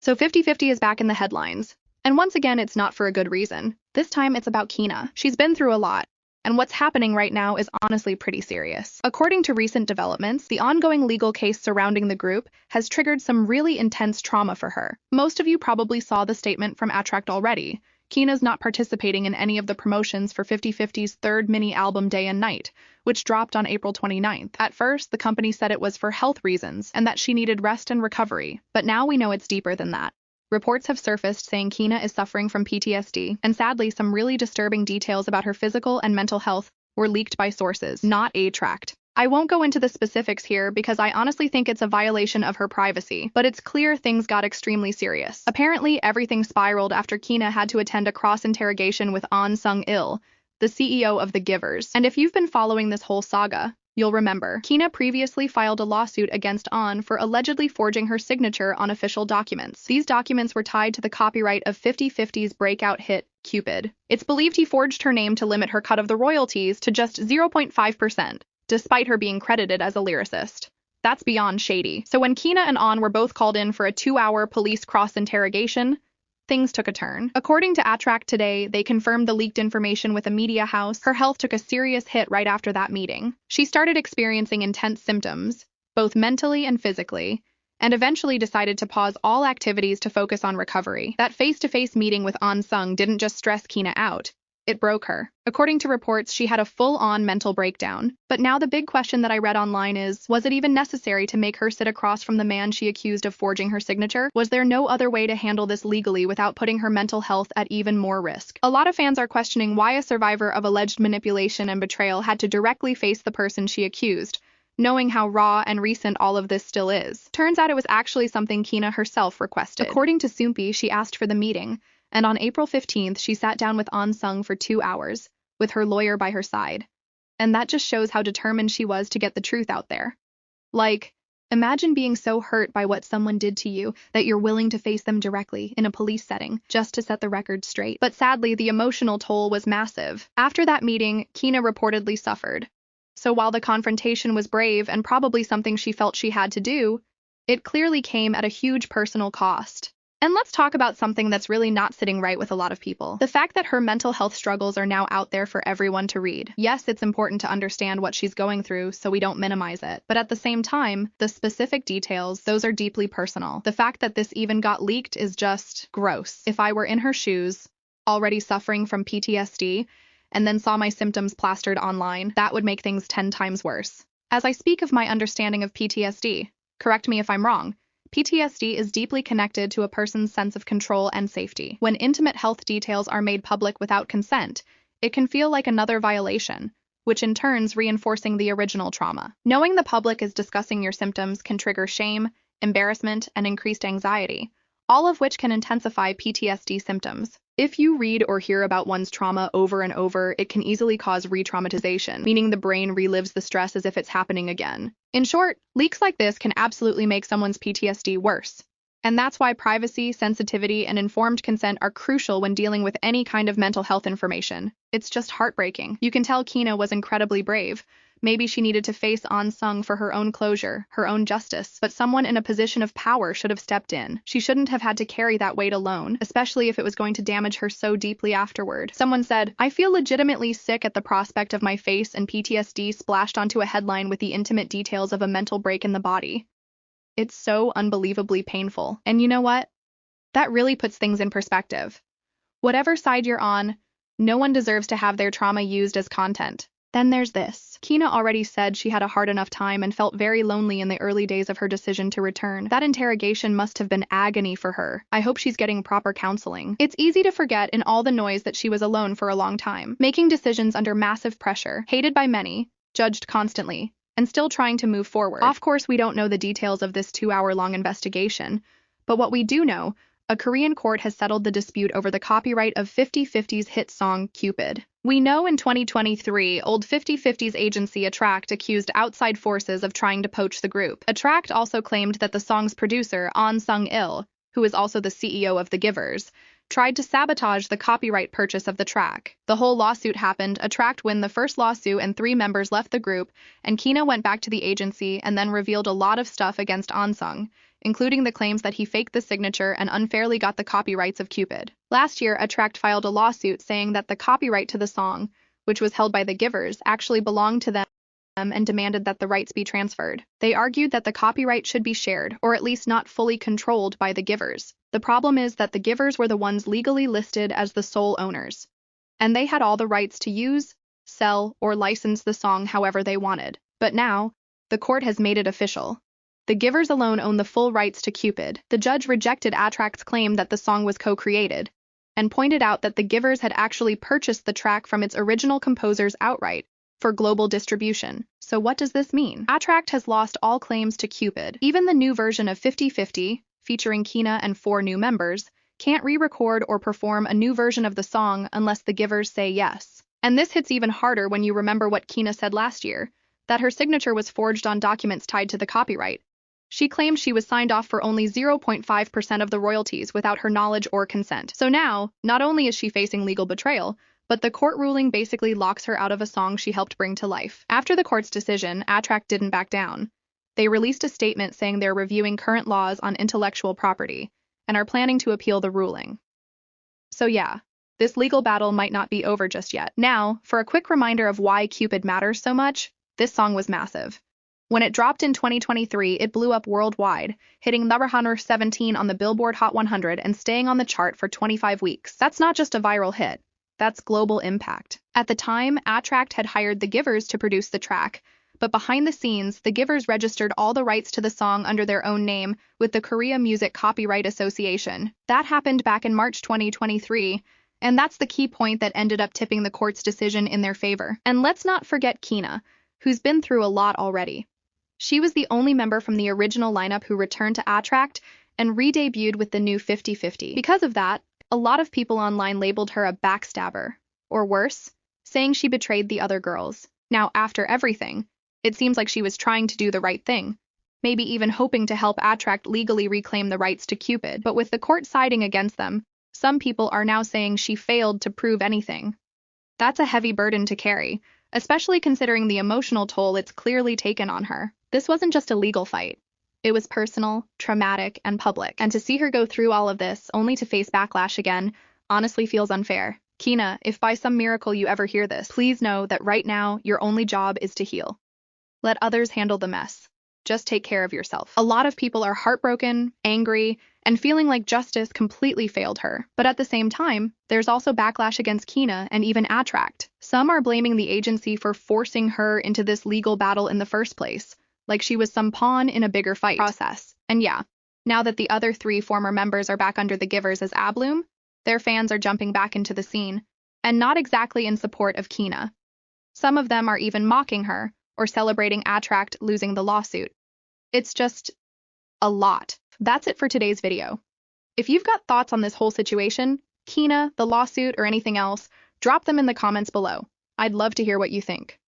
So 50/50 is back in the headlines. And once again, it's not for a good reason. This time it's about Keena. She's been through a lot. And what's happening right now is honestly pretty serious. According to recent developments, the ongoing legal case surrounding the group has triggered some really intense trauma for her. Most of you probably saw the statement from Attract already. Keena's not participating in any of the promotions for 50/50's third mini-album Day and Night, which dropped on April 29th. At first, the company said it was for health reasons and that she needed rest and recovery, but now we know it's deeper than that. Reports have surfaced saying Keena is suffering from PTSD, and sadly, some really disturbing details about her physical and mental health were leaked by sources, not Attract. I won't go into the specifics here because I honestly think it's a violation of her privacy, but it's clear things got extremely serious. Apparently, everything spiraled after Keena had to attend a cross-interrogation with Ahn Sung-il, the CEO of The Givers. And if you've been following this whole saga, you'll remember, Keena previously filed a lawsuit against Ahn for allegedly forging her signature on official documents. These documents were tied to the copyright of 50/50's breakout hit, Cupid. It's believed he forged her name to limit her cut of the royalties to just 0.5%. Despite her being credited as a lyricist. That's beyond shady. So when Keena and Ahn were both called in for a 2-hour police cross-interrogation, things took a turn. According to Attract today, they confirmed the leaked information with a media house. Her health took a serious hit right after that meeting. She started experiencing intense symptoms, both mentally and physically, and eventually decided to pause all activities to focus on recovery. That face-to-face meeting with Ahn Sung didn't just stress Keena out. It broke her. According to reports, she had a full-on mental breakdown. But now the big question that I read online is, was it even necessary to make her sit across from the man she accused of forging her signature? Was there no other way to handle this legally without putting her mental health at even more risk? A lot of fans are questioning why a survivor of alleged manipulation and betrayal had to directly face the person she accused, knowing how raw and recent all of this still is. Turns out it was actually something Keena herself requested. According to Soompi, she asked for the meeting, and on April 15th, she sat down with Ahn Sung for 2 hours, with her lawyer by her side. And that just shows how determined she was to get the truth out there. Like, imagine being so hurt by what someone did to you that you're willing to face them directly in a police setting just to set the record straight. But sadly, the emotional toll was massive. After that meeting, Keena reportedly suffered. So while the confrontation was brave and probably something she felt she had to do, it clearly came at a huge personal cost. And let's talk about something that's really not sitting right with a lot of people. The fact that her mental health struggles are now out there for everyone to read. Yes, it's important to understand what she's going through so we don't minimize it. But at the same time, the specific details, those are deeply personal. The fact that this even got leaked is just gross. If I were in her shoes, already suffering from PTSD, and then saw my symptoms plastered online, that would make things 10 times worse. As I speak of my understanding of PTSD, correct me if I'm wrong, PTSD is deeply connected to a person's sense of control and safety. When intimate health details are made public without consent, it can feel like another violation, which in turns reinforcing the original trauma. Knowing the public is discussing your symptoms can trigger shame, embarrassment, and increased anxiety, all of which can intensify PTSD symptoms. If you read or hear about one's trauma over and over, it can easily cause re-traumatization, meaning the brain relives the stress as if it's happening again. In short, leaks like this can absolutely make someone's PTSD worse. And that's why privacy, sensitivity, and informed consent are crucial when dealing with any kind of mental health information. It's just heartbreaking. You can tell Keena was incredibly brave. Maybe she needed to face Ahn Sung for her own closure, her own justice, but someone in a position of power should have stepped in. She shouldn't have had to carry that weight alone, especially if it was going to damage her so deeply afterward. Someone said, "I feel legitimately sick at the prospect of my face and PTSD splashed onto a headline with the intimate details of a mental break in the body. It's so unbelievably painful." And you know what? That really puts things in perspective. Whatever side you're on, no one deserves to have their trauma used as content. Then there's this. Keena already said she had a hard enough time and felt very lonely in the early days of her decision to return. That interrogation must have been agony for her. I hope she's getting proper counseling. It's easy to forget in all the noise that she was alone for a long time, making decisions under massive pressure, hated by many, judged constantly, and still trying to move forward. Of course, we don't know the details of this 2-hour-long investigation, but what we do know, a Korean court has settled the dispute over the copyright of 50/50's hit song, Cupid. We know in 2023, old 50/50's agency Attract accused outside forces of trying to poach the group. Attract also claimed that the song's producer, Ahn Sung-il, who is also the CEO of The Givers, tried to sabotage the copyright purchase of the track. The whole lawsuit happened, Attract won the first lawsuit and 3 members left the group, and Keena went back to the agency and then revealed a lot of stuff against Ahn Sung, including the claims that he faked the signature and unfairly got the copyrights of Cupid. Last year, Attract filed a lawsuit saying that the copyright to the song, which was held by the Givers, actually belonged to them and demanded that the rights be transferred. They argued that the copyright should be shared, or at least not fully controlled by the Givers. The problem is that the Givers were the ones legally listed as the sole owners, and they had all the rights to use, sell, or license the song however they wanted. But now, the court has made it official. The Givers alone own the full rights to Cupid. The judge rejected Attract's claim that the song was co-created, and pointed out that the Givers had actually purchased the track from its original composers outright for global distribution. So what does this mean? Attract has lost all claims to Cupid. Even the new version of 50/50, featuring Keena and 4 new members, can't re-record or perform a new version of the song unless the Givers say yes. And this hits even harder when you remember what Keena said last year, that her signature was forged on documents tied to the copyright. She claimed she was signed off for only 0.5% of the royalties without her knowledge or consent. So now, not only is she facing legal betrayal, but the court ruling basically locks her out of a song she helped bring to life. After the court's decision, Attract didn't back down. They released a statement saying they're reviewing current laws on intellectual property and are planning to appeal the ruling. So yeah, this legal battle might not be over just yet. Now, for a quick reminder of why Cupid matters so much, this song was massive. When it dropped in 2023, it blew up worldwide, hitting number 17 on the Billboard Hot 100 and staying on the chart for 25 weeks. That's not just a viral hit. That's global impact. At the time, Attract had hired the Givers to produce the track, but behind the scenes, the Givers registered all the rights to the song under their own name with the Korea Music Copyright Association. That happened back in March 2023, and that's the key point that ended up tipping the court's decision in their favor. And let's not forget Keena, who's been through a lot already. She was the only member from the original lineup who returned to Attract and re-debuted with the new 50/50. Because of that, a lot of people online labeled her a backstabber, or worse, saying she betrayed the other girls. Now, after everything, it seems like she was trying to do the right thing, maybe even hoping to help Attract legally reclaim the rights to Cupid. But with the court siding against them, some people are now saying she failed to prove anything. That's a heavy burden to carry, especially considering the emotional toll it's clearly taken on her. This wasn't just a legal fight. It was personal, traumatic, and public. And to see her go through all of this, only to face backlash again, honestly feels unfair. Keena, if by some miracle you ever hear this, please know that right now, your only job is to heal. Let others handle the mess. Just take care of yourself. A lot of people are heartbroken, angry, and feeling like justice completely failed her. But at the same time, there's also backlash against Keena and even Attract. Some are blaming the agency for forcing her into this legal battle in the first place, like she was some pawn in a bigger fight process. And yeah, now that the other 3 former members are back under the Givers as Abloom, their fans are jumping back into the scene, and not exactly in support of Keena. Some of them are even mocking her, or celebrating Attract losing the lawsuit. It's just a lot. That's it for today's video. If you've got thoughts on this whole situation, Keena, the lawsuit, or anything else, drop them in the comments below. I'd love to hear what you think.